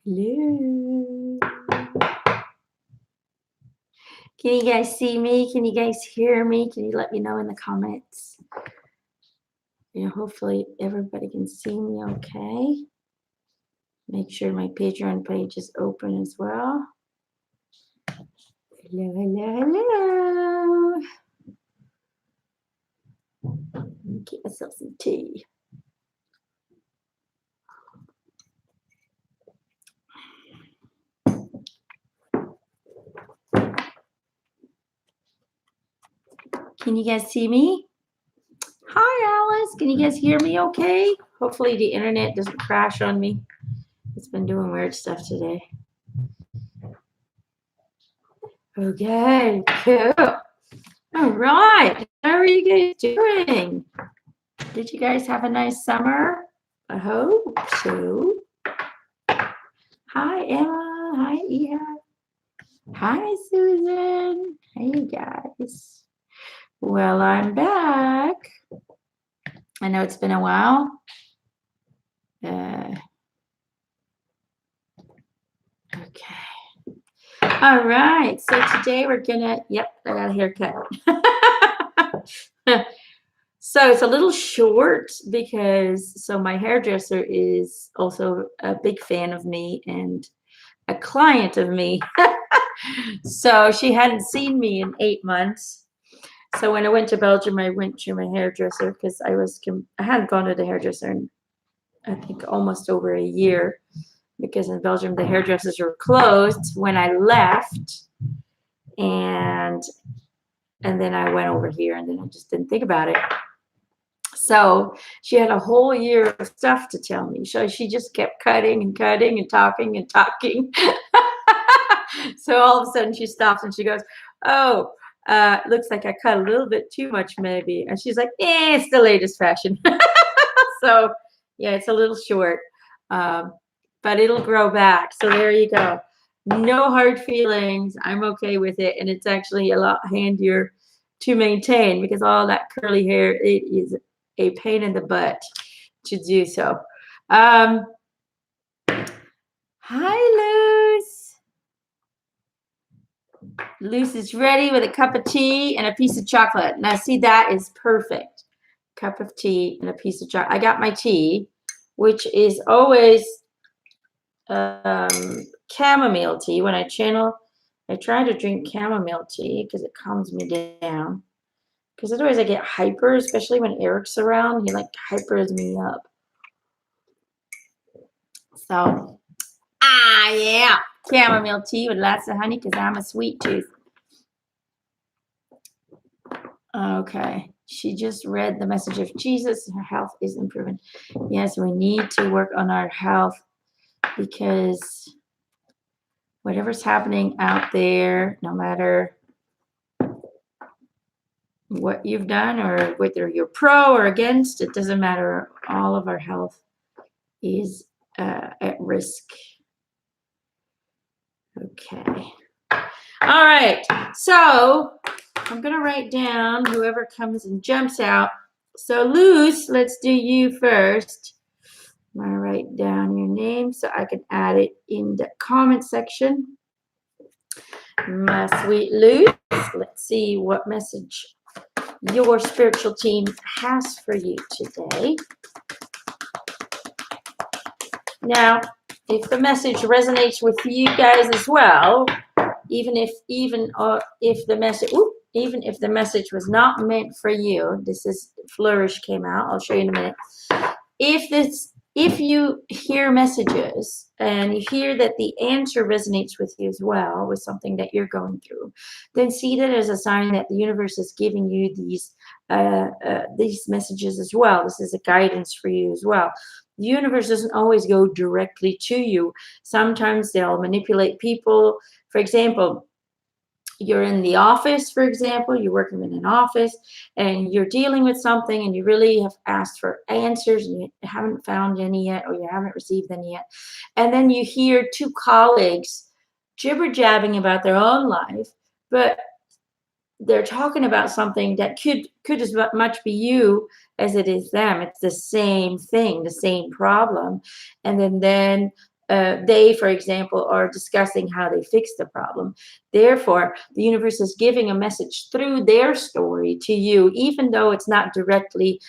Hello. Can you guys see me? Can you guys hear me? Can you let me know in the comments? Hopefully everybody can see me okay. Make sure my Patreon page is open as well. Hello, hello, hello. Get myself some tea. Can you guys see me? Hi, Alice. Can you guys hear me okay? Hopefully the internet doesn't crash on me. It's been doing weird stuff today. Okay, cool. All right. How are you guys doing? Did you guys have a nice summer? I hope so. Hi, Emma. Hi, Iha. Hi, Susan. Hey, guys. Well, I'm back. I know it's been a while. Okay. All right. So today we're gonna, yep, I got a haircut. So it's a little short because, so my hairdresser is also a big fan of me and a client of me. So she hadn't seen me in 8 months. So when I went to Belgium, I went to my hairdresser because I hadn't gone to the hairdresser in, I think, almost over a year, because in Belgium the hairdressers were closed when I left, and then I went over here, and then I just didn't think about it. So she had a whole year of stuff to tell me. So she just kept cutting and cutting and talking and talking. So all of a sudden she stops and she goes, "Oh, looks like I cut a little bit too much maybe." And she's like, it's the latest fashion. So yeah, it's a little short, but it'll grow back. So there you go. No hard feelings. I'm okay with it. And it's actually a lot handier to maintain because all that curly hair, it is a pain in the butt to do so. Hi, Luce. Luce is ready with a cup of tea and a piece of chocolate. Now, see, that is perfect. Cup of tea and a piece of chocolate. I got my tea, which is always chamomile tea. When I channel, I try to drink chamomile tea because it calms me down. Because otherwise I get hyper, especially when Eric's around. He like hypers me up. So, yeah, chamomile tea with lots of honey because I'm a sweet tooth. Okay, she just read the message of Jesus. Her health is improving. Yes, we need to work on our health because whatever's happening out there, no matter what you've done or whether you're pro or against, it doesn't matter. All of our health is at risk. Okay. All right. So I'm going to write down whoever comes and jumps out. So Luz, let's do you first. I'm going to write down your name so I can add it in the comment section. My sweet Luz, let's see what message your spiritual team has for you today. Now, if the message resonates with you guys as well, even if the message was not meant for you, this is Flourish came out. I'll show you in a minute. If you hear messages and you hear that the answer resonates with you as well, with something that you're going through, then see that as a sign that the universe is giving you these messages as well. This is a guidance for you as well. The universe doesn't always go directly to you. Sometimes they'll manipulate people. For example, you're in the office, for example, you're working in an office and you're dealing with something and you really have asked for answers and you haven't found any yet, or you haven't received any yet. And then you hear two colleagues jibber-jabbing about their own life, but they're talking about something that could as much be you as it is them. It's the same thing, the same problem. And then they, for example, are discussing how they fix the problem. Therefore, the universe is giving a message through their story to you, even though it's not directly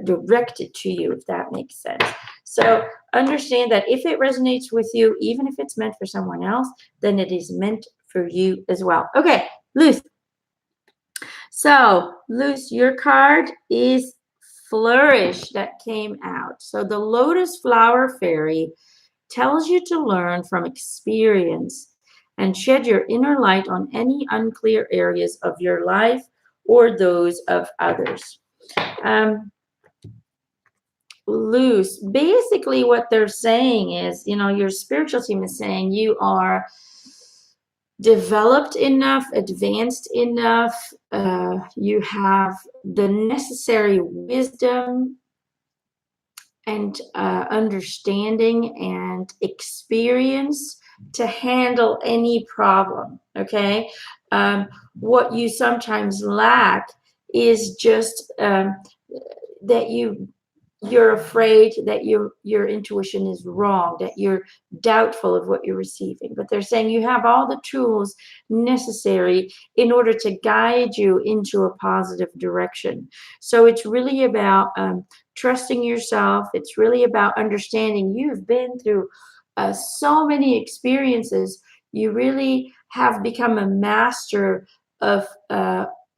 directed to you, if that makes sense. So understand that if it resonates with you, even if it's meant for someone else, then it is meant for you as well. Okay, Luce. So, Luce, your card is Flourish that came out. So the Lotus Flower Fairy tells you to learn from experience and shed your inner light on any unclear areas of your life or those of others. Loose. Basically, what they're saying is, your spiritual team is saying you are developed enough, advanced enough, you have the necessary wisdom and understanding and experience to handle any problem. Okay, what you sometimes lack is just that you're afraid that your intuition is wrong, that you're doubtful of what you're receiving. But they're saying you have all the tools necessary in order to guide you into a positive direction. So it's really about trusting yourself. It's really about understanding you've been through so many experiences. You really have become a master of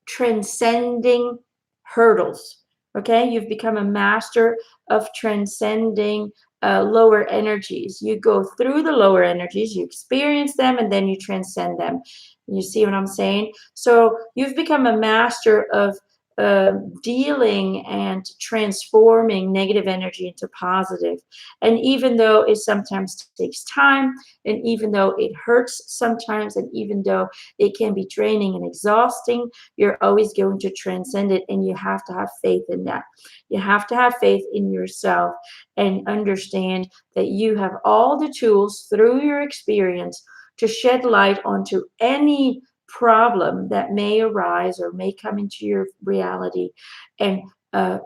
transcending hurdles. Okay, you've become a master of transcending lower energies. You go through the lower energies, you experience them, and then you transcend them. You see what I'm saying? So you've become a master of dealing and transforming negative energy into positive. And even though it sometimes takes time, and even though it hurts sometimes, and even though it can be draining and exhausting, you're always going to transcend it. And you have to have faith in that. You have to have faith in yourself and understand that you have all the tools through your experience to shed light onto any problem that may arise or may come into your reality, and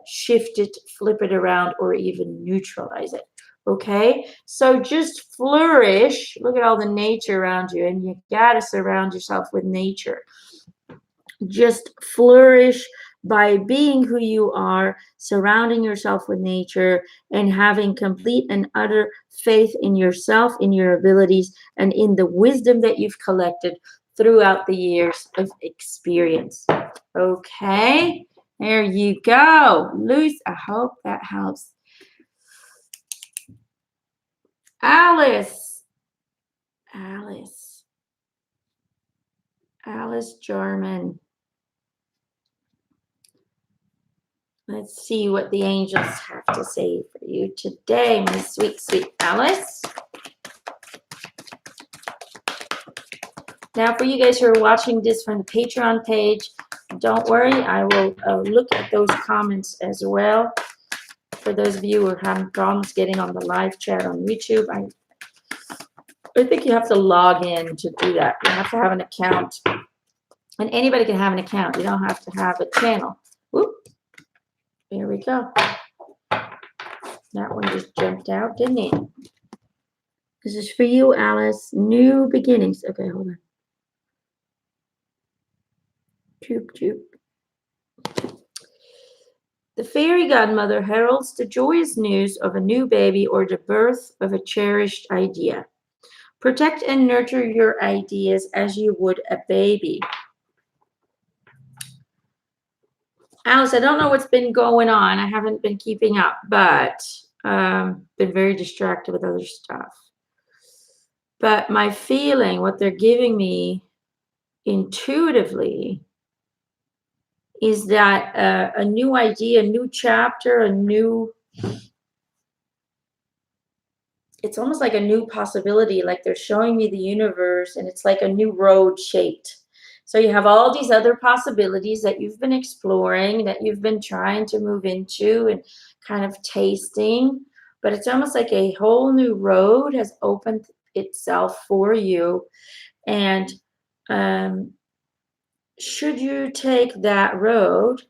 shift it, flip it around, or even neutralize it. Okay, so just flourish. Look at all the nature around you, and you got to surround yourself with nature. Just flourish by being who you are, surrounding yourself with nature, and having complete and utter faith in yourself, in your abilities, and in the wisdom that you've collected throughout the years of experience. Okay, there you go. Luce, I hope that helps. Alice Jarman. Let's see what the angels have to say for you today, my sweet, sweet Alice. Now, for you guys who are watching this from the Patreon page, don't worry, I will look at those comments as well. For those of you who are having problems getting on the live chat on YouTube, I think you have to log in to do that. You have to have an account. And anybody can have an account. You don't have to have a channel. Whoop. There we go. That one just jumped out, didn't it? This is for you, Alice. New beginnings. Okay, hold on. Choop, choop. The fairy godmother heralds the joyous news of a new baby or the birth of a cherished idea. Protect and nurture your ideas as you would a baby. Alice, I don't know what's been going on. I haven't been keeping up, but been very distracted with other stuff. But my feeling, what they're giving me intuitively, is that a new idea, a new chapter, it's almost like a new possibility. Like they're showing me the universe, and it's like a new road shaped. So you have all these other possibilities that you've been exploring, that you've been trying to move into and kind of tasting, but it's almost like a whole new road has opened itself for you. And should you take that road,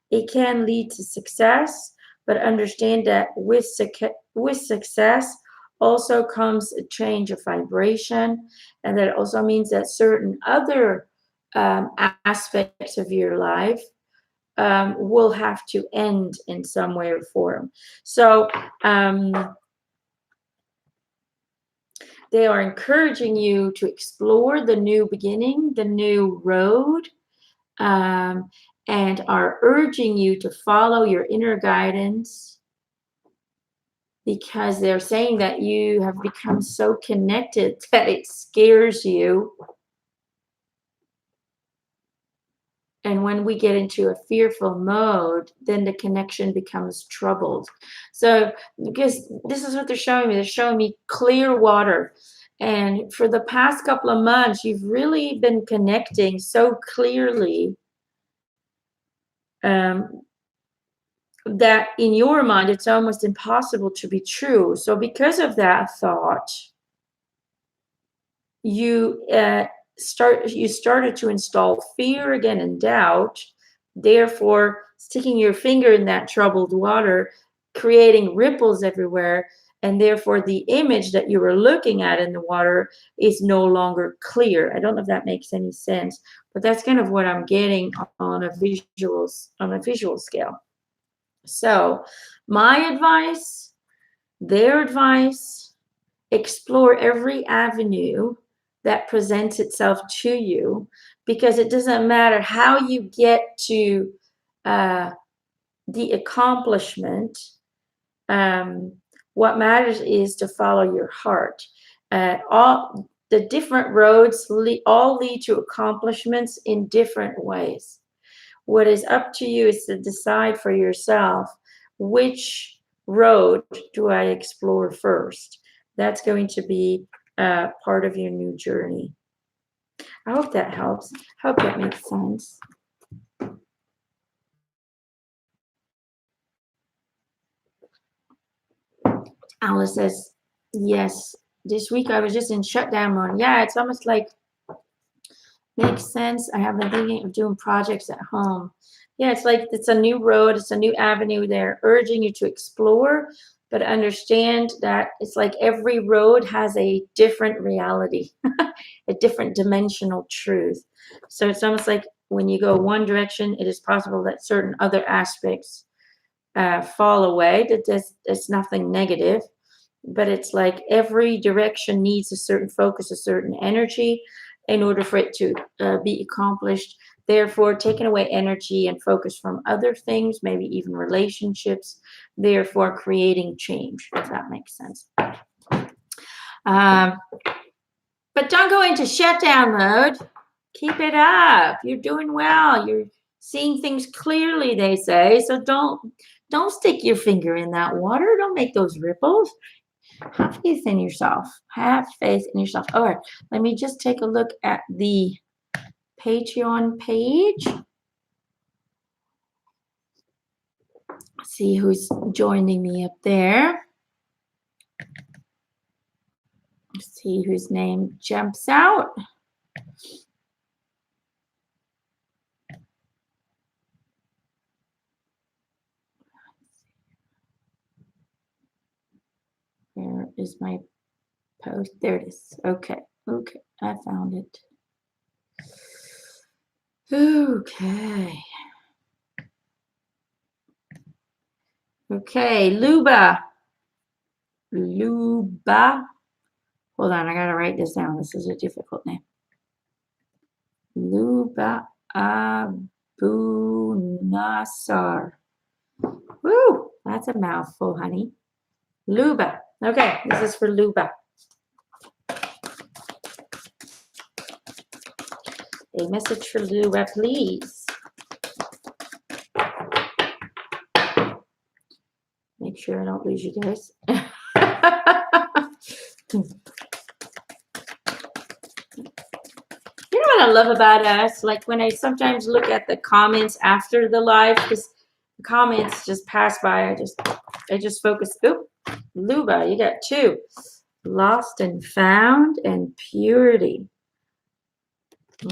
it can lead to success, but understand that with success also comes a change of vibration, and that also means that certain other aspects of your life will have to end in some way or form. So they are encouraging you to explore the new beginning, the new road, and are urging you to follow your inner guidance, because they're saying that you have become so connected that it scares you. And when we get into a fearful mode, then the connection becomes troubled. So, because this is what they're showing me, they're showing me clear water. And for the past couple of months, you've really been connecting so clearly that in your mind, it's almost impossible to be true. So, because of that thought, you started to install fear again and doubt, therefore sticking your finger in that troubled water, creating ripples everywhere, and therefore the image that you were looking at in the water is no longer clear. I don't know if that makes any sense, but that's kind of what I'm getting on a visual scale. So my advice, their advice, explore every avenue that presents itself to you, because it doesn't matter how you get to the accomplishment. What matters is to follow your heart. All the different roads all lead to accomplishments in different ways. What is up to you is to decide for yourself, which road do I explore first. That's going to be part of your new journey. I hope that helps. I hope that makes sense. Alice says, yes, this week I was just in shutdown mode. Yeah, it's almost like, makes sense. I have been thinking of doing projects at home. Yeah, it's like it's a new road, it's a new avenue. They're urging you to explore, but understand that it's like every road has a different reality, a different dimensional truth. So it's almost like when you go one direction, it is possible that certain other aspects fall away. That's nothing negative, but it's like every direction needs a certain focus, a certain energy in order for it to be accomplished. Therefore, taking away energy and focus from other things, maybe even relationships, therefore creating change, if that makes sense. But don't go into shutdown mode. Keep it up. You're doing well. You're seeing things clearly, they say. So don't stick your finger in that water. Don't make those ripples. Have faith in yourself. Have faith in yourself. All right, let me just take a look at the Patreon page. See who's joining me up there. See whose name jumps out. Where is my post? There it is. Okay, I found it. Okay, Luba. Hold on, I gotta write this down. This is a difficult name. Luba Abu Nasar. Woo, that's a mouthful, honey. Luba. Okay, this is for Luba. A message for Luba, please. Make sure I don't lose you guys. You know what I love about us? Like when I sometimes look at the comments after the live, because the comments just pass by. I just focus. Oop, Luba, you got two. Lost and found and purity.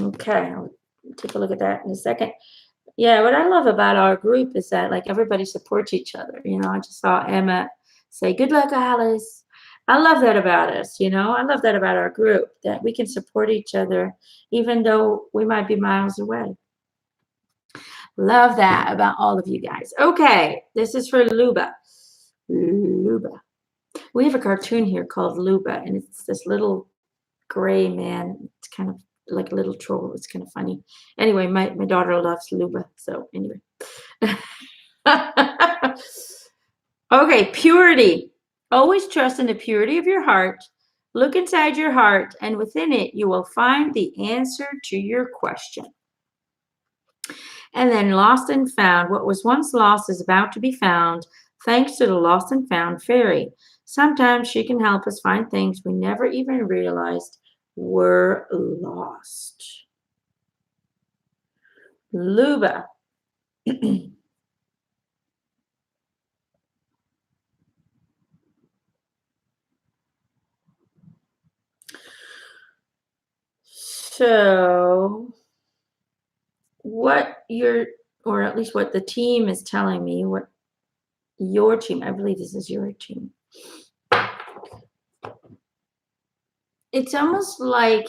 Okay, I'll take a look at that in a second. Yeah, what I love about our group is that like everybody supports each other. You know, I just saw Emma say, "Good luck, Alice." I love that about us, I love that about our group, that we can support each other even though we might be miles away. Love that about all of you guys. Okay, this is for Luba. Luba. We have a cartoon here called Luba, and it's this little gray man. It's kind of like a little troll. It's kind of funny. Anyway, my daughter loves Luba. So anyway. Okay, purity. Always trust in the purity of your heart. Look inside your heart, and within it, you will find the answer to your question. And then lost and found. What was once lost is about to be found, thanks to the lost and found fairy. Sometimes she can help us find things we never even realized were lost. Luba. So, what your, or at least what the team is telling me, what your team, I believe this is your team. It's almost like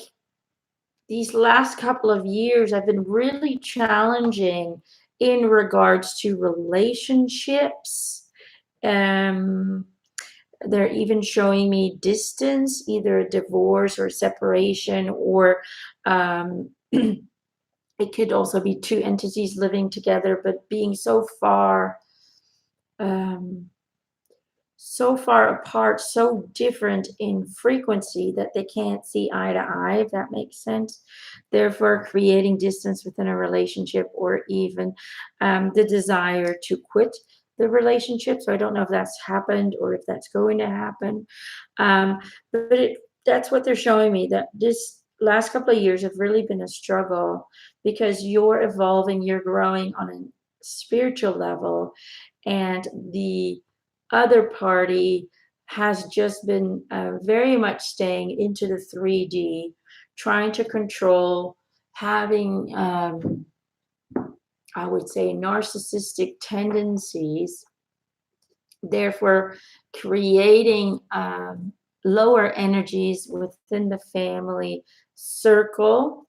these last couple of years have been really challenging in regards to relationships. They're even showing me distance, either a divorce or separation, or it could also be two entities living together, but being so far apart, so different in frequency that they can't see eye to eye, if that makes sense. Therefore, creating distance within a relationship, or even the desire to quit the relationship. So I don't know if that's happened or if that's going to happen. But that's what they're showing me, that this last couple of years have really been a struggle because you're evolving, you're growing on a spiritual level, and the other party has just been very much staying into the 3D, trying to control, having, I would say, narcissistic tendencies, therefore creating lower energies within the family circle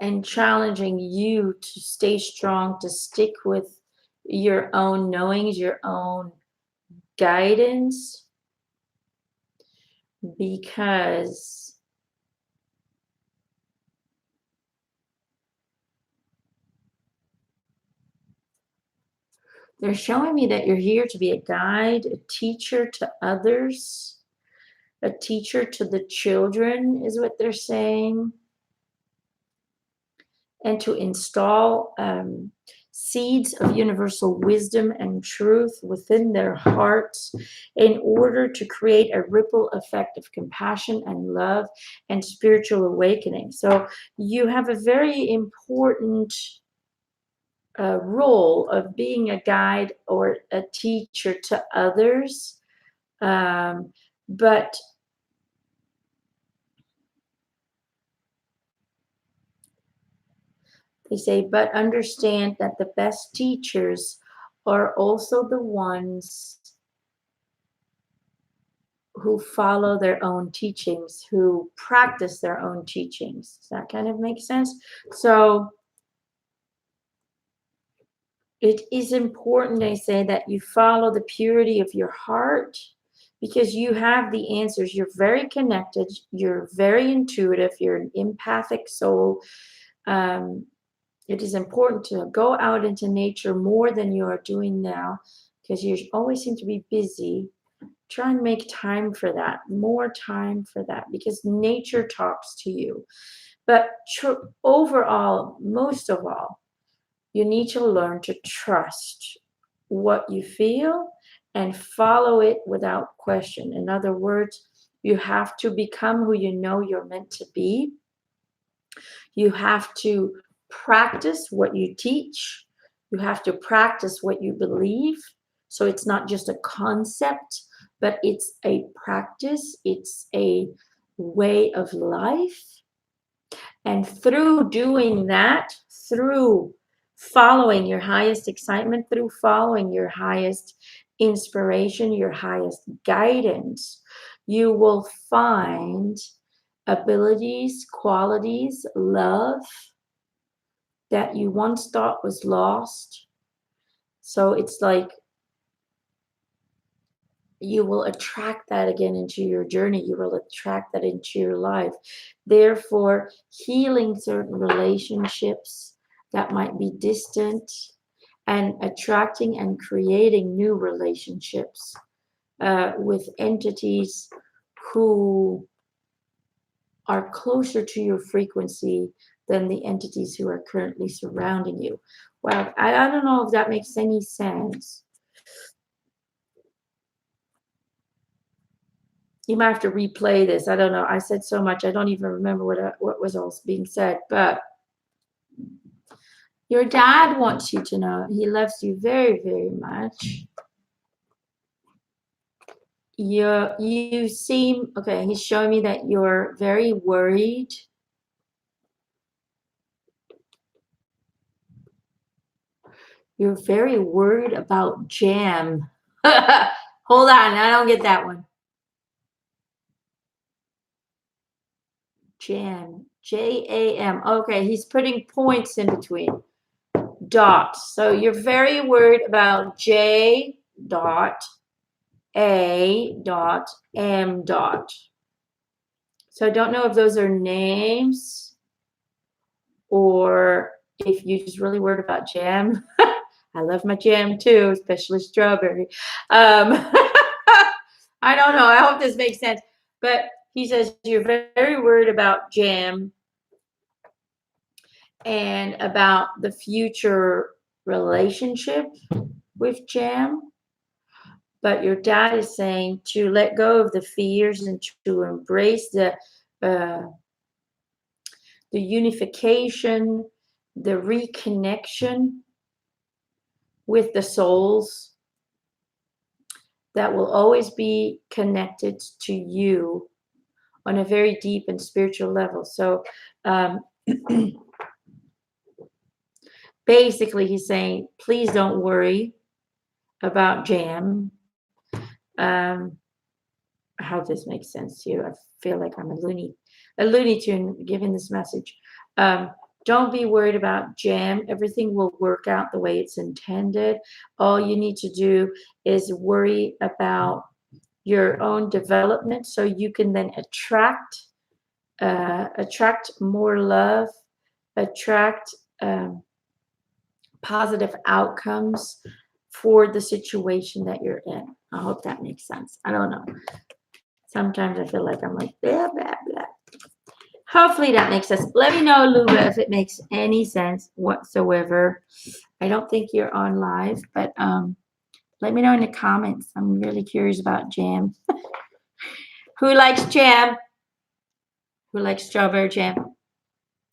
and challenging you to stay strong, to stick with your own knowings, your own guidance, because they're showing me that you're here to be a guide, a teacher to others, a teacher to the children, is what they're saying, and to install seeds of universal wisdom and truth within their hearts in order to create a ripple effect of compassion and love and spiritual awakening. So you have a very important role of being a guide or a teacher to others, but they say, but understand that the best teachers are also the ones who follow their own teachings, who practice their own teachings. Does that kind of make sense? So it is important, they say, that you follow the purity of your heart, because you have the answers. You're very connected. You're very intuitive. You're an empathic soul. It is important to go out into nature more than you are doing now, because you always seem to be busy. Try and make time for that, more time for that, because nature talks to you. But overall, most of all, you need to learn to trust what you feel and follow it without question. In other words, you have to become who you know you're meant to be. You have to practice what you teach. You have to practice what you believe. So it's not just a concept, but it's a practice. It's a way of life. And through doing that, through following your highest excitement, through following your highest inspiration, your highest guidance. You will find abilities, qualities, love that you once thought was lost. So it's like you will attract that again into your journey. You will attract that into your life. Therefore, healing certain relationships that might be distant and attracting and creating new relationships with entities who are closer to your frequency than the entities who are currently surrounding you. Well, I don't know if that makes any sense. You might have to replay this. I don't know. I said so much. I don't even remember what was all being said. But your dad wants you to know he loves you very, very much. You seem, okay, he's showing me that you're very worried. You're very worried about jam. Hold on, I don't get that one. Jam, Jam. Okay, he's putting points in between. Dots. So you're very worried about J dot, A dot, M dot. So I don't know if those are names or if you're just really worried about jam. I love my jam too, especially strawberry. I don't know. I hope this makes sense. But he says you're very worried about jam and about the future relationship with jam. But your dad is saying to let go of the fears and to embrace the unification, the reconnection with the souls that will always be connected to you on a very deep and spiritual level. So basically he's saying, please don't worry about jam. I hope this makes sense to you. I feel like I'm a Looney Tune giving this message. Don't be worried about jam. Everything will work out the way it's intended. All you need to do is worry about your own development so you can then attract more love, attract positive outcomes for the situation that you're in. I hope that makes sense. I don't know. Sometimes I feel like I'm like, blah, blah, blah. Hopefully that makes sense. Let me know, Luba, if it makes any sense whatsoever. I don't think you're on live, but let me know in the comments. I'm really curious about jam. Who likes jam? Who likes strawberry jam?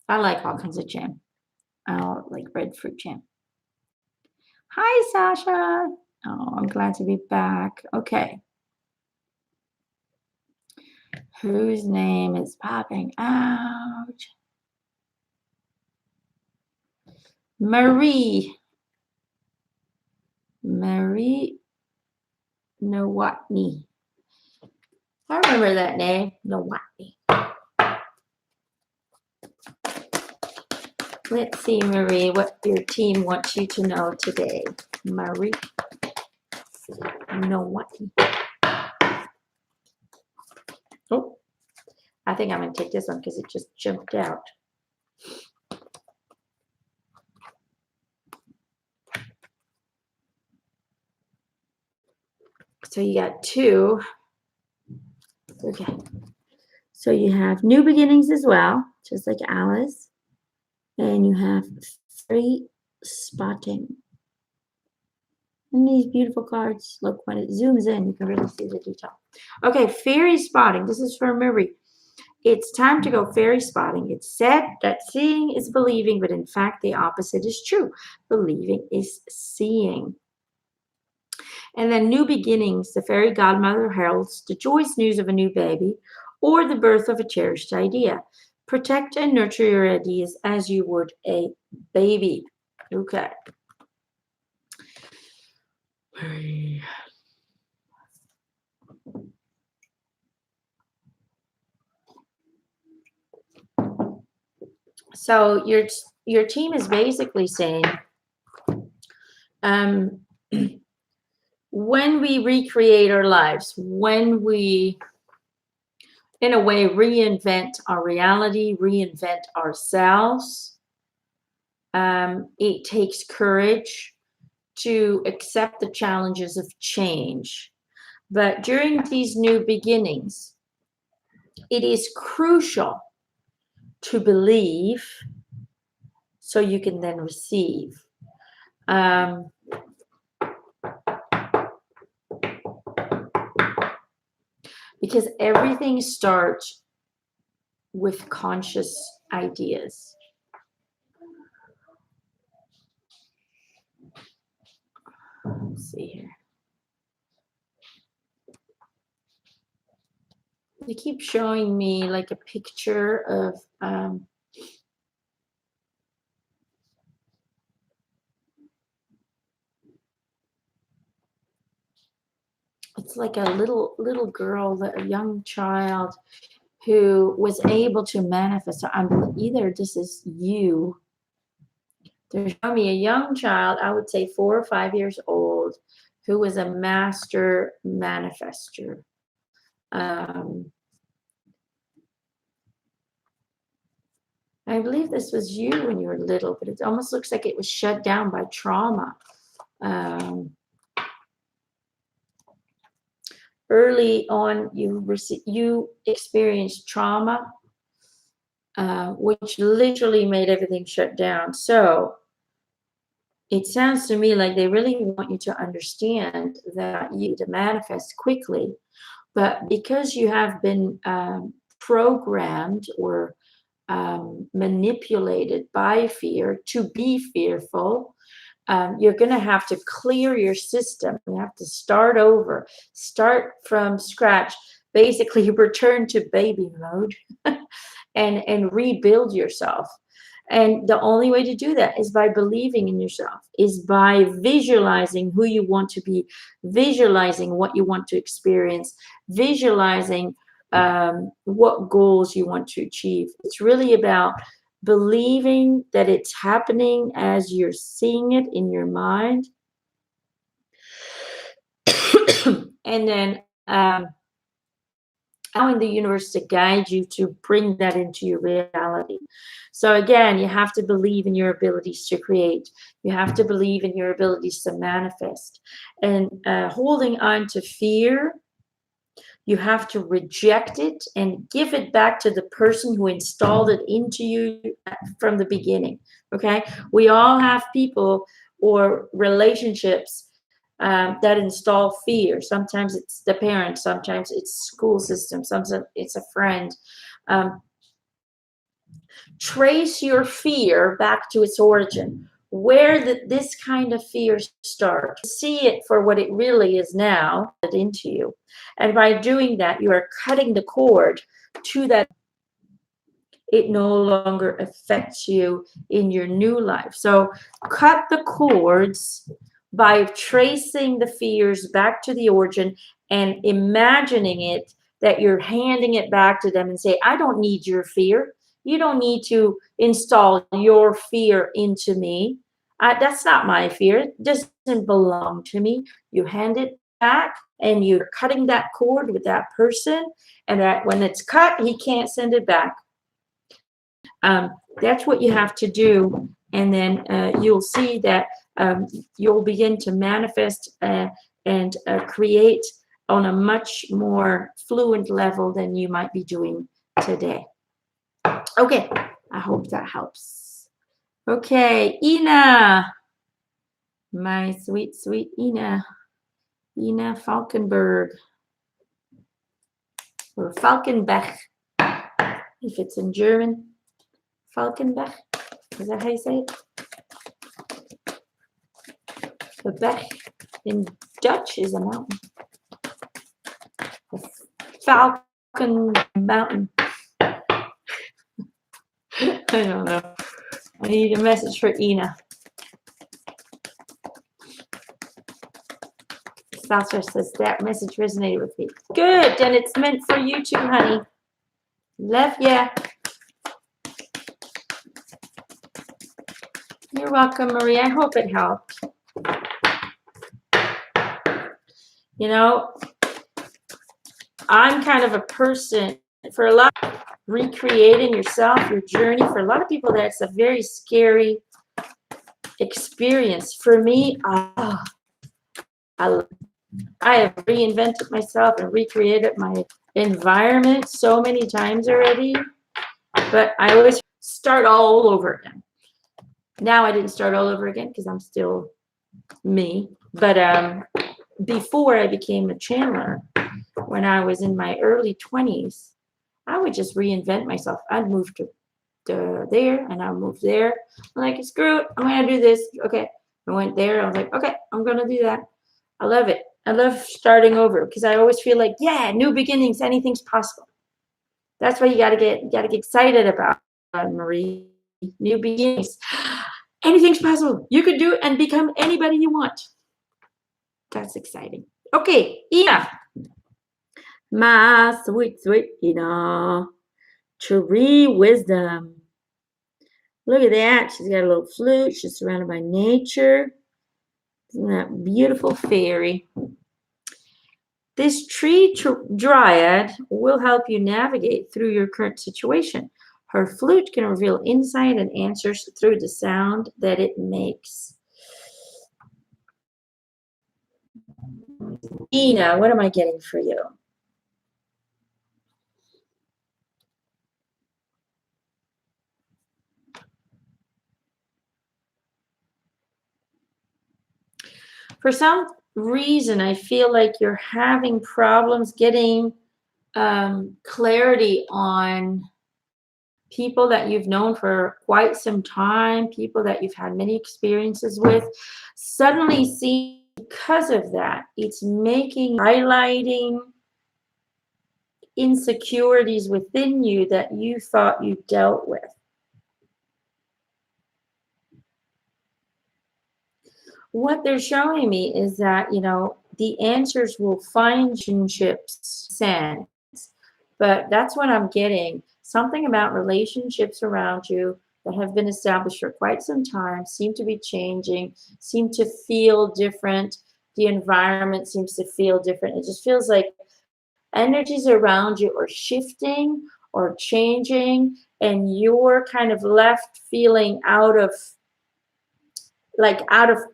I like all kinds of jam. I like red fruit jam. Hi, Sasha. Oh, I'm glad to be back. Okay. Whose name is popping out? Marie Nowotny. I remember that name, Nowotny. Let's see, Marie, what your team wants you to know today. Marie Nowotny. Oh, I think I'm going to take this one because it just jumped out. So you got two. Okay. So you have new beginnings as well, just like Alice. And you have fairy spotting. And these beautiful cards, look, when it zooms in, you can really see the detail. Okay, fairy spotting. This is for Marie. It's time to go fairy spotting. It's said that seeing is believing, but in fact, the opposite is true. Believing is seeing. And then new beginnings, the fairy godmother heralds the joyous news of a new baby or the birth of a cherished idea. Protect and nurture your ideas as you would a baby. Okay. So your team is basically saying, um, when we recreate our lives, when we, in a way, reinvent our reality, reinvent ourselves, it takes courage to accept the challenges of change. But during these new beginnings, it is crucial to believe so you can then receive. Because everything starts with conscious ideas. Let's see here. They keep showing me like a picture of it's like a little girl, a young child who was able to manifest. So I'm either this is you. They're showing me a young child, I would say 4 or 5 years old, who was a master manifester. I believe this was you when you were little, but it almost looks like it was shut down by trauma. Early on, you experienced trauma, which literally made everything shut down. So it sounds to me like they really want you to understand that you need to manifest quickly. But because you have been programmed or manipulated by fear to be fearful, you're going to have to clear your system. You have to start over, start from scratch, basically return to baby mode and rebuild yourself. And the only way to do that is by believing in yourself, is by visualizing who you want to be, visualizing what you want to experience, visualizing what goals you want to achieve. It's really about believing that it's happening as you're seeing it in your mind. And then allowing the universe to guide you to bring that into your reality. So again, you have to believe in your abilities to create. You have to believe in your abilities to manifest. And holding on to fear, you have to reject it and give it back to the person who installed it into you from the beginning. Okay? We all have people or relationships that install fear. Sometimes it's the parents, sometimes it's school system, sometimes it's a friend. Trace your fear back to its origin. Where did this kind of fear start? See it for what it really is now, into you. And by doing that, you are cutting the cord to that. It no longer affects you in your new life. So cut the cords by tracing the fears back to the origin and imagining it that you're handing it back to them and say, I don't need your fear. You don't need to install your fear into me. That's not my fear. It doesn't belong to me. You hand it back and you're cutting that cord with that person. And that when it's cut, he can't send it back. That's what you have to do. And then you'll see that you'll begin to manifest and create on a much more fluent level than you might be doing today. Okay, I hope that helps. Okay, Ina, my sweet, sweet Ina Falkenberg, or Falkenbach, if it's in German. Falkenbach, is that how you say it? The Bach in Dutch is a mountain. The Falcon Mountain. I don't know. I need a message for Ina. Sasha says that message resonated with me. Good, and it's meant for you too, honey. Love ya. You're welcome, Marie. I hope it helped. You know, I'm kind of a person, for a lot, recreating yourself, your journey. For a lot of people, that's a very scary experience. For me, I have reinvented myself and recreated my environment so many times already, but I always start all over again. Now I didn't start all over again because I'm still me, but before I became a channeler, when I was in my early 20s, I would just reinvent myself. I'd move to there and I'll move there. I'm like, screw it, I'm gonna do this. Okay. I went there. I was like, okay, I'm gonna do that. I love it. I love starting over because I always feel like, yeah, new beginnings, anything's possible. That's what you gotta get excited about, Marie. New beginnings. Anything's possible. You could do it and become anybody you want. That's exciting. Okay, Ina. My sweet, sweet Ina. Tree wisdom. Look at that. She's got a little flute. She's surrounded by nature. Isn't that beautiful fairy? This tree dryad will help you navigate through your current situation. Her flute can reveal insight and answers through the sound that it makes. Ina, what am I getting for you? For some reason, I feel like you're having problems getting clarity on people that you've known for quite some time, people that you've had many experiences with. Suddenly see, because of that, it's highlighting insecurities within you that you thought you dealt with. What they're showing me is that, you know, the answers will find relationships sense, but that's what I'm getting. Something about relationships around you that have been established for quite some time seem to be changing, seem to feel different. The environment seems to feel different. It just feels like energies around you are shifting or changing, and you're kind of left feeling out of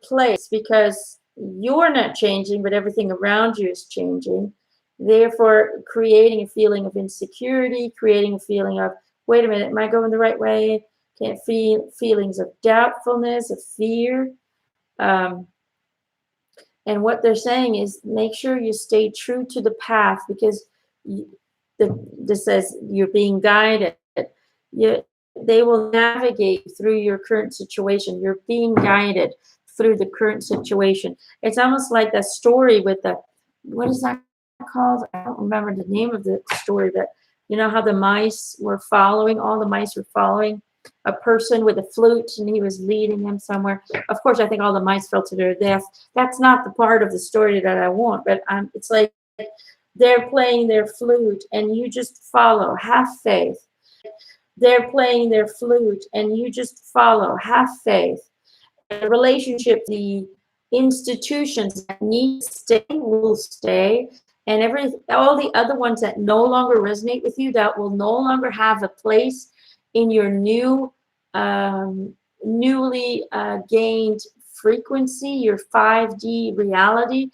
place because you're not changing, but everything around you is changing. Therefore, creating a feeling of insecurity, creating a feeling of, wait a minute, am I going the right way? Can't feel feelings of doubtfulness, of fear. And what they're saying is make sure you stay true to the path because this says you're being guided. They will navigate through your current situation. You're being guided through the current situation. It's almost like that story with what is that called? I don't remember the name of the story, but you know how all the mice were following a person with a flute and he was leading them somewhere. Of course, I think all the mice fell to their death. That's not the part of the story that I want, but it's like they're playing their flute and you just follow, have faith. They're playing their flute and you just follow, have faith. The relationship, the institutions that need to stay will stay, and all the other ones that no longer resonate with you, that will no longer have a place in your newly gained frequency, your 5D reality,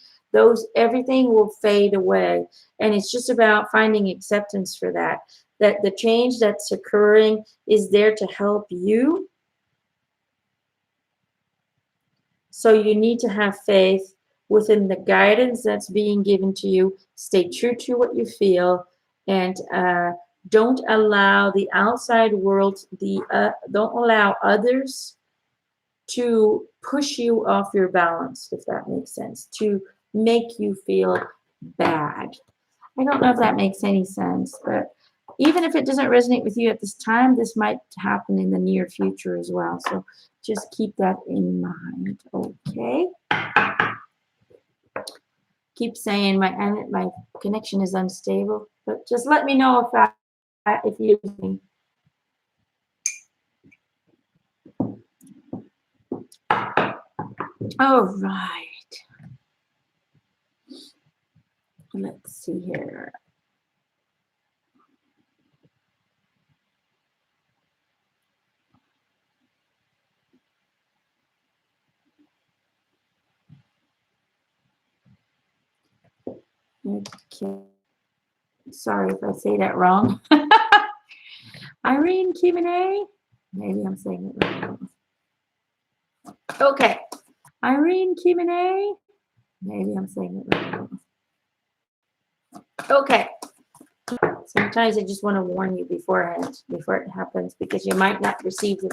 everything will fade away. And it's just about finding acceptance for that the change that's occurring is there to help you. So you need to have faith within the guidance that's being given to you. Stay true to what you feel, and don't allow the outside world, don't allow others to push you off your balance, if that makes sense, to make you feel bad. I don't know if that makes any sense, but even if it doesn't resonate with you at this time, this might happen in the near future as well. So just keep that in mind, okay? Keep saying my connection is unstable, but just let me know if you lose me. All right. Let's see here. Okay. Sorry if I say that wrong. Irene Kimene. Maybe I'm saying it wrong. Okay. Irene Kimene. Maybe I'm saying it wrong. Okay. Sometimes I just want to warn you beforehand, before it happens, because you might not receive it,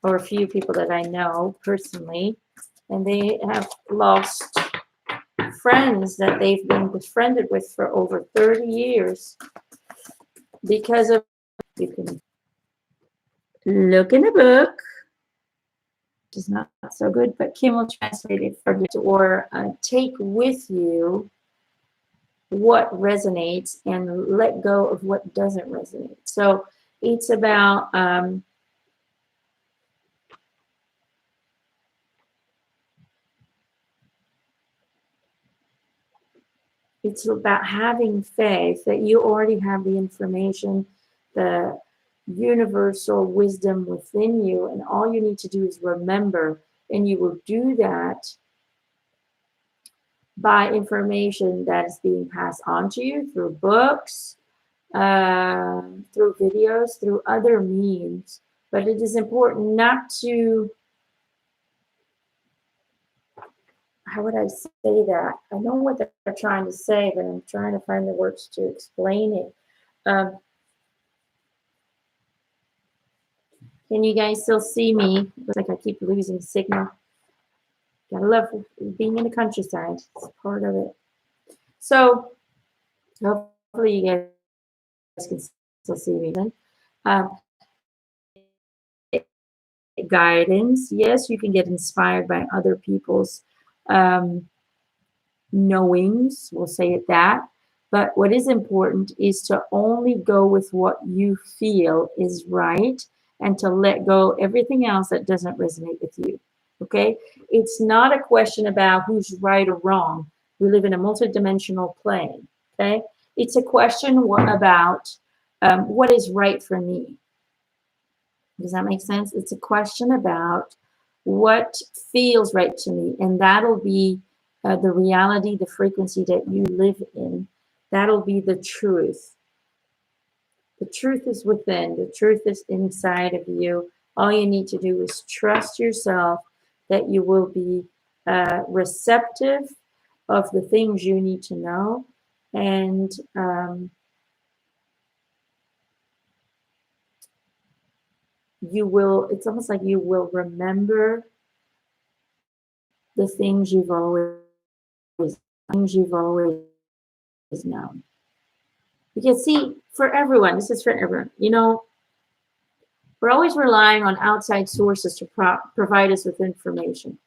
or a few people that I know personally, and they have lost friends that they've been befriended with for over 30 years because of, you can look in the book, which is not so good, but Kim will translate it for you, or take with you what resonates and let go of what doesn't resonate. So it's about it's about having faith that you already have the information, the universal wisdom within you, and all you need to do is remember, and you will do that by information that is being passed on to you through books, through videos, through other means. But it is important not to, how would I say that? I know what they're trying to say, but I'm trying to find the words to explain it. Um, can you guys still see me? Looks like I keep losing signal. Gotta love being in the countryside. It's part of it. So hopefully you guys can still see me then. Um, Guidance. Yes, you can get inspired by other people's um, knowings, we'll say it that. But what is important is to only go with what you feel is right and to let go everything else that doesn't resonate with you. Okay? It's not a question about who's right or wrong. We live in a multidimensional plane. Okay? It's a question about what is right for me. Does that make sense? It's a question about what feels right to me, and that'll be the reality, the frequency that you live in. That'll be the truth. The truth is within, the truth is inside of you. All you need to do is trust yourself that you will be receptive of the things you need to know, and you will, it's almost like you will remember the things you've always known. Because see, for everyone, this is for everyone, we're always relying on outside sources to provide us with information.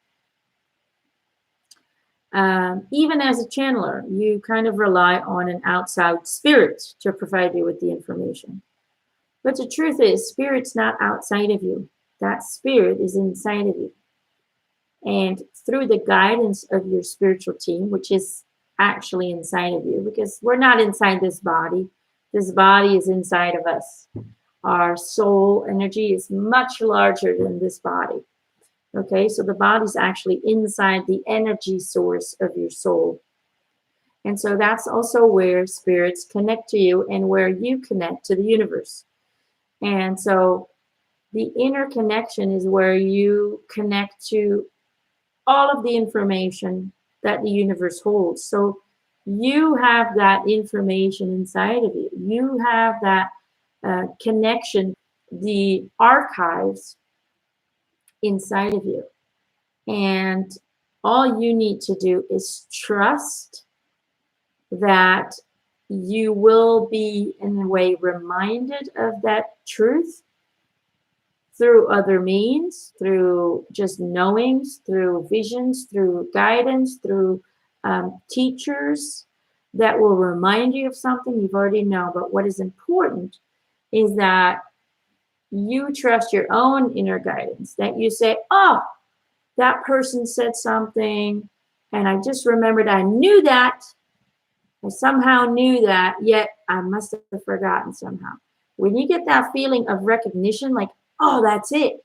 Even as a channeler, you kind of rely on an outside spirit to provide you with the information. But the truth is, spirit's not outside of you. That spirit is inside of you. And through the guidance of your spiritual team, which is actually inside of you, because we're not inside this body is inside of us. Our soul energy is much larger than this body. Okay, so the body's actually inside the energy source of your soul. And so that's also where spirits connect to you and where you connect to the universe. And so the inner connection is where you connect to all of the information that the universe holds. So you have that information inside of you. You have that connection, the archives inside of you. And all you need to do is trust that you will be, in a way, reminded of that truth through other means, through just knowings, through visions, through guidance, through teachers that will remind you of something you've already know. But what is important is that you trust your own inner guidance, that you say, oh, that person said something, and I just remembered I knew that. I somehow knew that, yet I must have forgotten somehow. When you get that feeling of recognition, like, oh, that's it.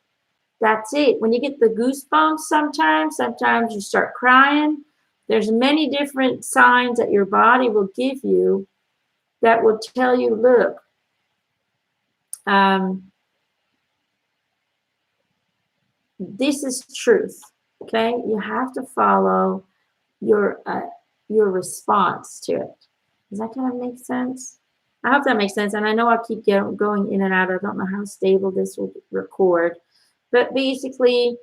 That's it. When you get the goosebumps sometimes you start crying. There's many different signs that your body will give you that will tell you, look, um, this is truth. Okay, you have to follow your response to it. Does that kind of make sense? I hope that makes sense. And I know I keep going in and out. I don't know how stable this will record, but basically,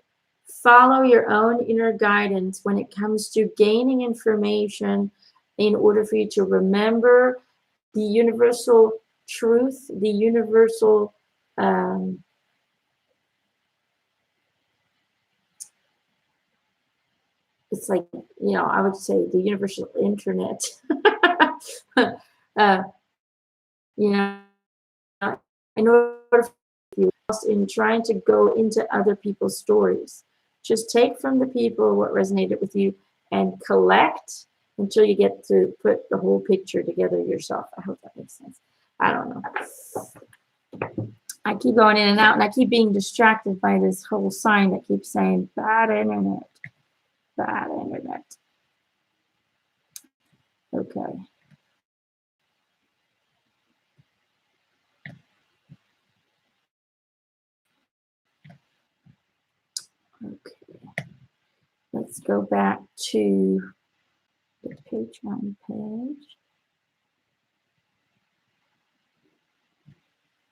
follow your own inner guidance when it comes to gaining information in order for you to remember the universal truth, the universal it's like, I would say the universal internet. uh, you know, in order for you in trying to go into other people's stories, just take from the people what resonated with you and collect until you get to put the whole picture together yourself. I hope that makes sense. I don't know. I keep going in and out, and I keep being distracted by this whole sign that keeps saying bad internet, bad internet. Okay. Okay. Let's go back to the Patreon page.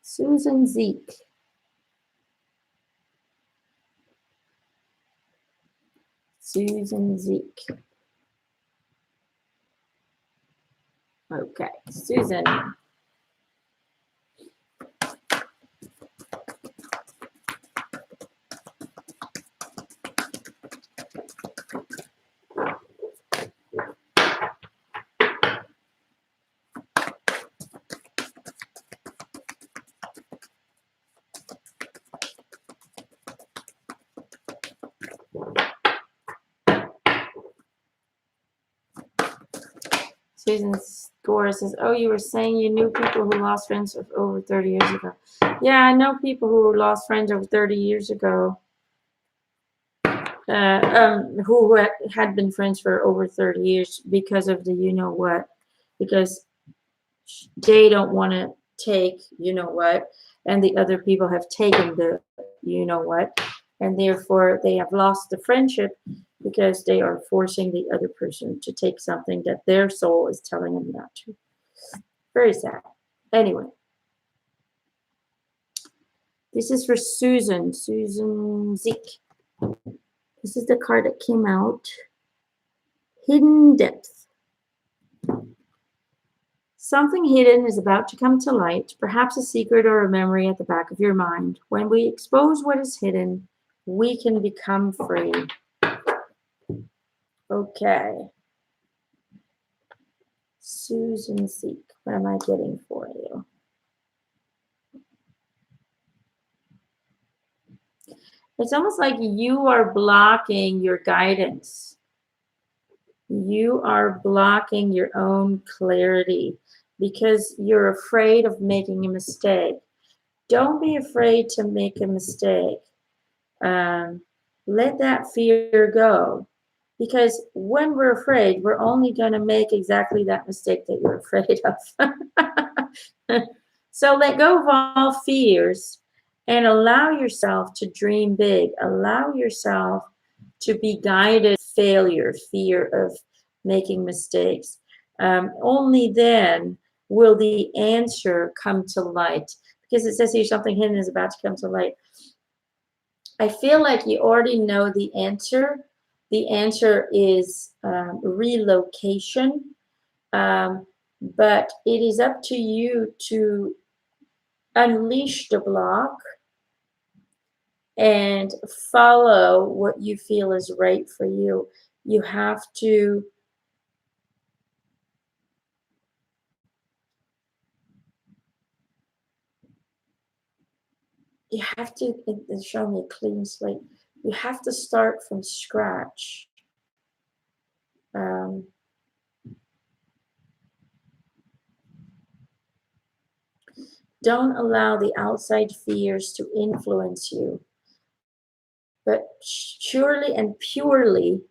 Susan Zeke. Susan Zeke. Okay, Susan. Susan Gore says, oh, you were saying you knew people who lost friends over 30 years ago. Yeah, I know people who lost friends over 30 years ago. Who had been friends for over 30 years because of the you-know-what. Because they don't want to take you-know-what, and the other people have taken the you-know-what, and therefore they have lost the friendship because they are forcing the other person to take something that their soul is telling them not to. Very sad. Anyway, this is for Susan Zeke. This is the card that came out. Hidden depth. Something hidden is about to come to light, perhaps a secret or a memory at the back of your mind. When we expose what is hidden, we can become free. Okay. Susan Zeke, what am I getting for you? It's almost like you are blocking your guidance. You are blocking your own clarity because you're afraid of making a mistake. Don't be afraid to make a mistake. Let that fear go. Because when we're afraid, we're only going to make exactly that mistake that you're afraid of. So let go of all fears and allow yourself to dream big. Allow yourself to be guided failure, fear of making mistakes. Only then will the answer come to light. Because it says here something hidden is about to come to light. I feel like you already know the answer. The answer is relocation. But it is up to you to unleash the block and follow what you feel is right for you. You have to show me a clean slate. You have to start from scratch. Um, don't allow the outside fears to influence you, but surely and purely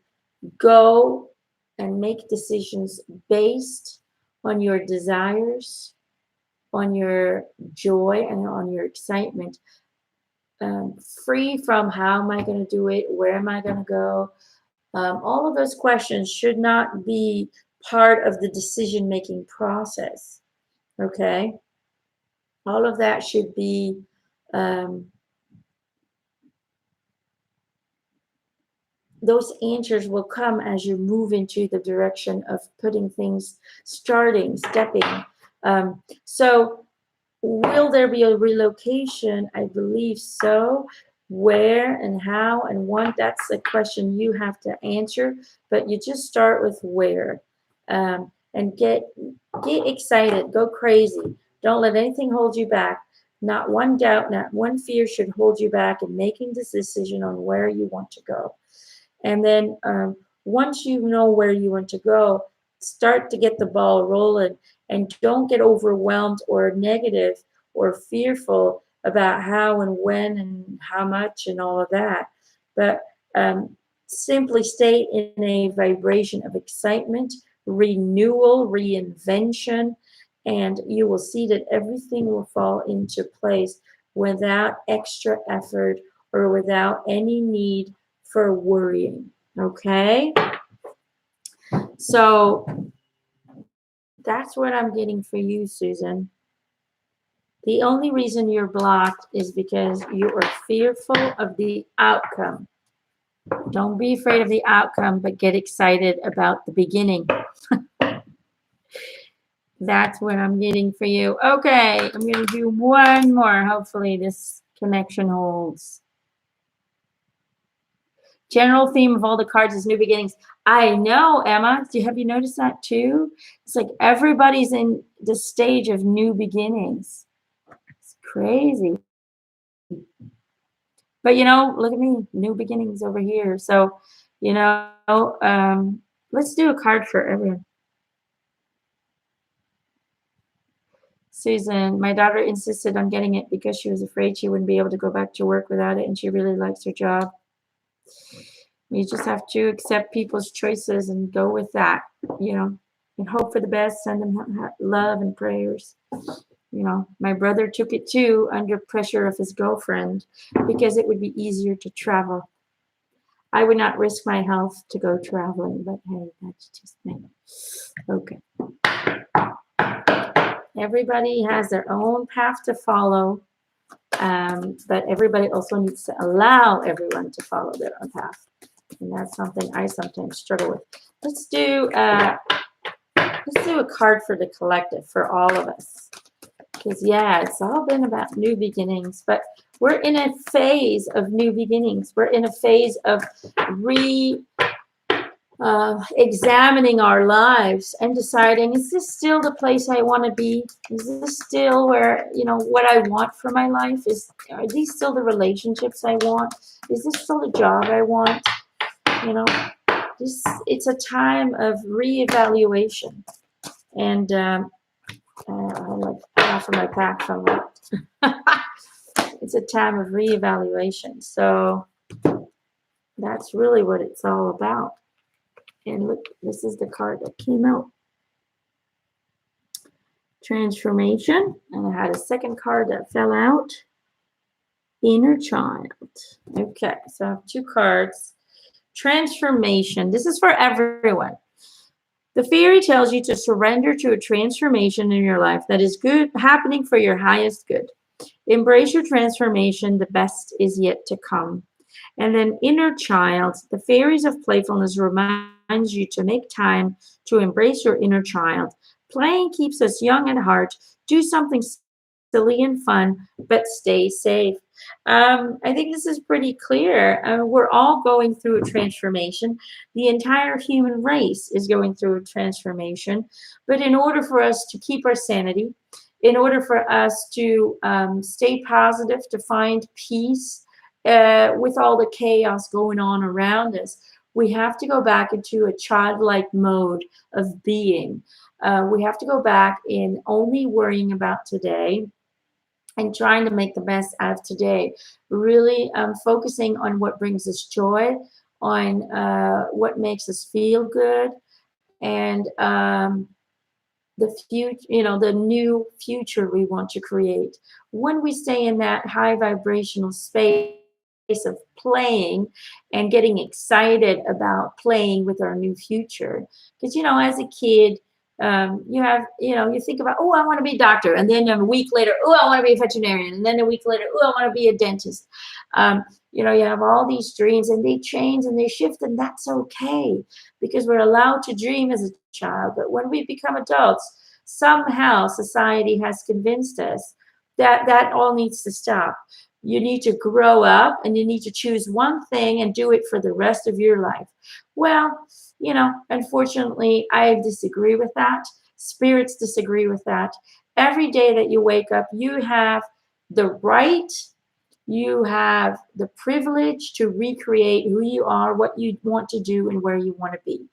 go and make decisions based on your desires, on your joy, and on your excitement. Free from how am I going to do it? Where am I going to go? All of those questions should not be part of the decision making process. Okay. All of that should be um, those answers will come as you move into the direction of putting things, starting, stepping. So, will there be a relocation? I believe so. Where and how and when, that's a question you have to answer, but you just start with where. And get excited, go crazy. Don't let anything hold you back. Not one doubt, not one fear should hold you back in making this decision on where you want to go. And then once you know where you want to go, start to get the ball rolling and don't get overwhelmed or negative or fearful about how and when and how much and all of that. But simply stay in a vibration of excitement, renewal, reinvention, and you will see that everything will fall into place without extra effort or without any need for worrying. Okay? So that's what I'm getting for you, Susan. The only reason you're blocked is because you are fearful of the outcome. Don't be afraid of the outcome, but get excited about the beginning. That's what I'm getting for you. Okay, I'm going to do one more. Hopefully, this connection holds. General theme of all the cards is new beginnings. I know, Emma. Have you noticed that too? It's like everybody's in the stage of new beginnings. It's crazy. But look at me, new beginnings over here. So, let's do a card for everyone. Susan, my daughter insisted on getting it because she was afraid she wouldn't be able to go back to work without it, and she really likes her job. You just have to accept people's choices and go with that, and hope for the best, send them love and prayers. My brother took it too under pressure of his girlfriend because it would be easier to travel. I would not risk my health to go traveling, but hey, that's just me. Okay. Everybody has their own path to follow, but everybody also needs to allow everyone to follow their own path. And that's something I sometimes struggle with. Let's do a card for the collective, for all of us. Because, it's all been about new beginnings, but we're in a phase of new beginnings. We're in a phase of examining our lives and deciding, is this still the place I want to be? Is this still where, what I want for my life? Are these still the relationships I want? Is this still the job I want? It's a time of reevaluation. And I'm like half of my pack from it. It's a time of reevaluation. So that's really what it's all about. And look, this is the card that came out. Transformation. And I had a second card that fell out. Inner child. Okay, so I have two cards. Transformation. This is for everyone. The fairy tells you to surrender to a transformation in your life that is good, happening for your highest good. Embrace your transformation. The best is yet to come. And then inner child, the fairies of playfulness reminds you to make time to embrace your inner child. Playing keeps us young at heart. Do something silly and fun, but stay safe. I think this is pretty clear. We're all going through a transformation. The entire human race is going through a transformation. But in order for us to keep our sanity, in order for us to stay positive, to find peace, with all the chaos going on around us, we have to go back into a childlike mode of being. We have to go back in only worrying about today and trying to make the best out of today. Really focusing on what brings us joy, on what makes us feel good, and the future, the new future we want to create. When we stay in that high vibrational space of playing and getting excited about playing with our new future, because as a kid, you have, you think about, oh, I want to be a doctor, and then a week later, oh, I want to be a veterinarian, and then a week later, oh, I want to be a dentist. You have all these dreams, and they change and they shift, and that's okay, because we're allowed to dream as a child. But when we become adults, somehow society has convinced us that that all needs to stop. You need to grow up and you need to choose one thing and do it for the rest of your life. Well, unfortunately, I disagree with that. Spirits disagree with that. Every day that you wake up, you have the right, you have the privilege to recreate who you are, what you want to do, and where you want to be.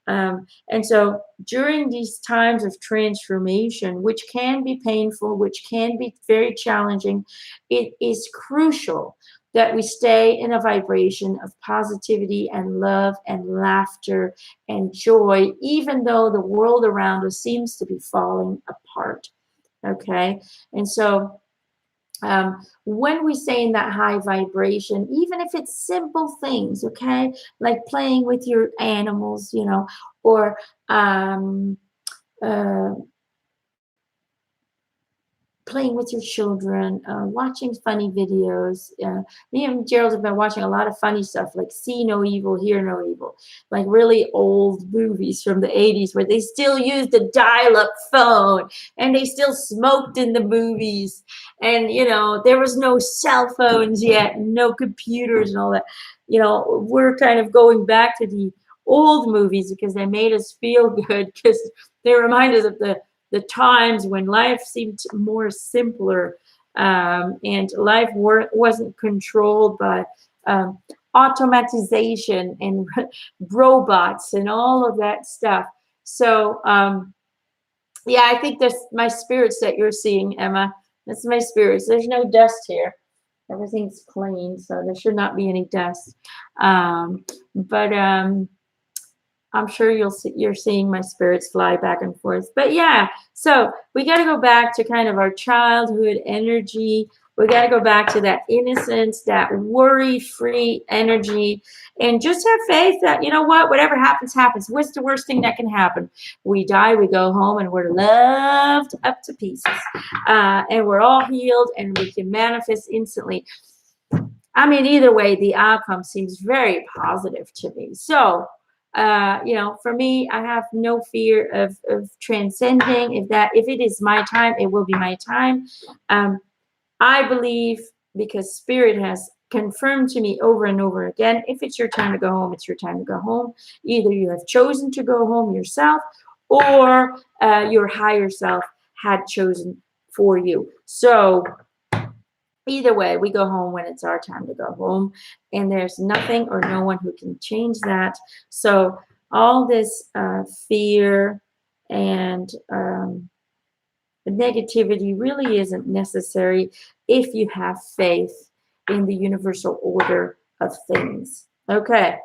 And so during these times of transformation, which can be painful, which can be very challenging, it is crucial that we stay in a vibration of positivity and love and laughter and joy, even though the world around us seems to be falling apart. Okay. And so when we stay in that high vibration, even if it's simple things, okay, like playing with your animals, or uh, playing with your children, watching funny videos. Me and Gerald have been watching a lot of funny stuff, like See No Evil, Hear No Evil, like really old movies from the 80s where they still used a dial-up phone and they still smoked in the movies. And, there was no cell phones yet, no computers and all that. We're kind of going back to the old movies because they made us feel good, because they remind us of the times when life seemed more simpler, and life wasn't controlled by automatization and robots and all of that stuff. So yeah, I think that's my spirits that you're seeing, Emma. That's my spirits. There's no dust here. Everything's clean, so there should not be any dust. But I'm sure you're seeing my spirits fly back and forth. But yeah, so we got to go back to kind of our childhood energy. We got to go back to that innocence, that worry-free energy, and just have faith that, whatever happens, happens. What's the worst thing that can happen? We die, we go home, and we're loved up to pieces. And we're all healed, and we can manifest instantly. I mean, either way, the outcome seems very positive to me. So, for me, I have no fear of transcending. If it is my time, it will be my time. I believe, because Spirit has confirmed to me over and over again, if it's your time to go home, it's your time to go home. Either you have chosen to go home yourself, or your higher self had chosen for you. So either way, we go home when it's our time to go home, and there's nothing or no one who can change that. So all this fear and negativity really isn't necessary if you have faith in the universal order of things. Okay,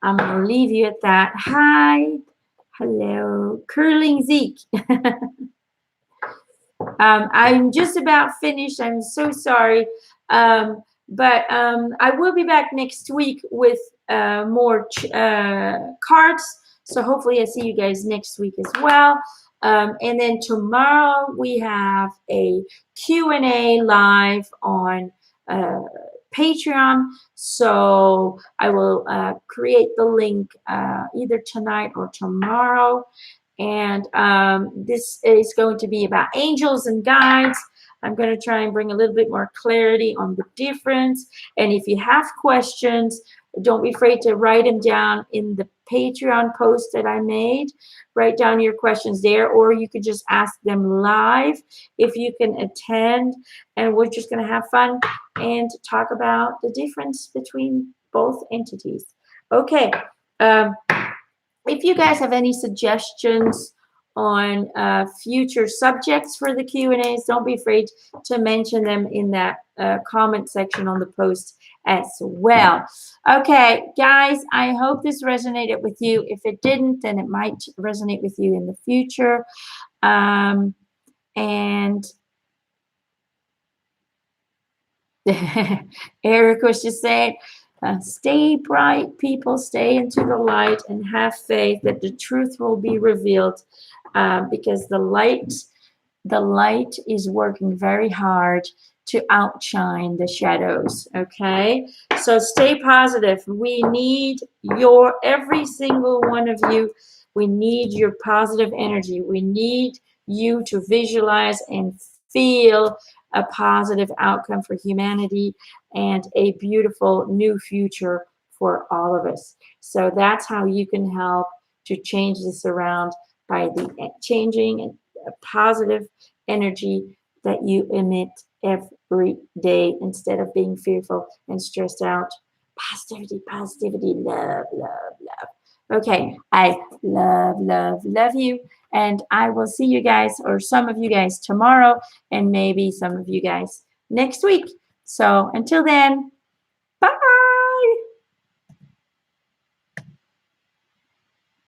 I'm going to leave you at that. Hi, hello, Curling Zeke. I'm just about finished. I'm so sorry. But I will be back next week with more cards. So hopefully I see you guys next week as well. And then tomorrow we have a Q&A live on Patreon. So I will create the link either tonight or tomorrow. And this is going to be about angels and guides. I'm going to try and bring a little bit more clarity on the difference. And if you have questions, Don't be afraid to write them down in the Patreon post that I made. Write down your questions there, or you could just ask them live if you can attend. And we're just going to have fun and talk about the difference between both entities. Okay. Um, if you guys have any suggestions on future subjects for the Q&As, don't be afraid to mention them in that comment section on the post as well. Okay, guys, I hope this resonated with you. If it didn't, then it might resonate with you in the future. And Eric was just saying, stay bright, people, stay into the light and have faith that the truth will be revealed, because the light is working very hard to outshine the shadows. Okay, so stay positive. We need every single one of you. We need your positive energy. We need you to visualize and feel a positive outcome for humanity and a beautiful new future for all of us. So that's how you can help to change this around, by the changing a positive energy that you emit every day instead of being fearful and stressed out. Positivity, positivity, love, love, love. Okay, I love, love, love you. And I will see you guys, or some of you guys, tomorrow, and maybe some of you guys next week. So until then, bye.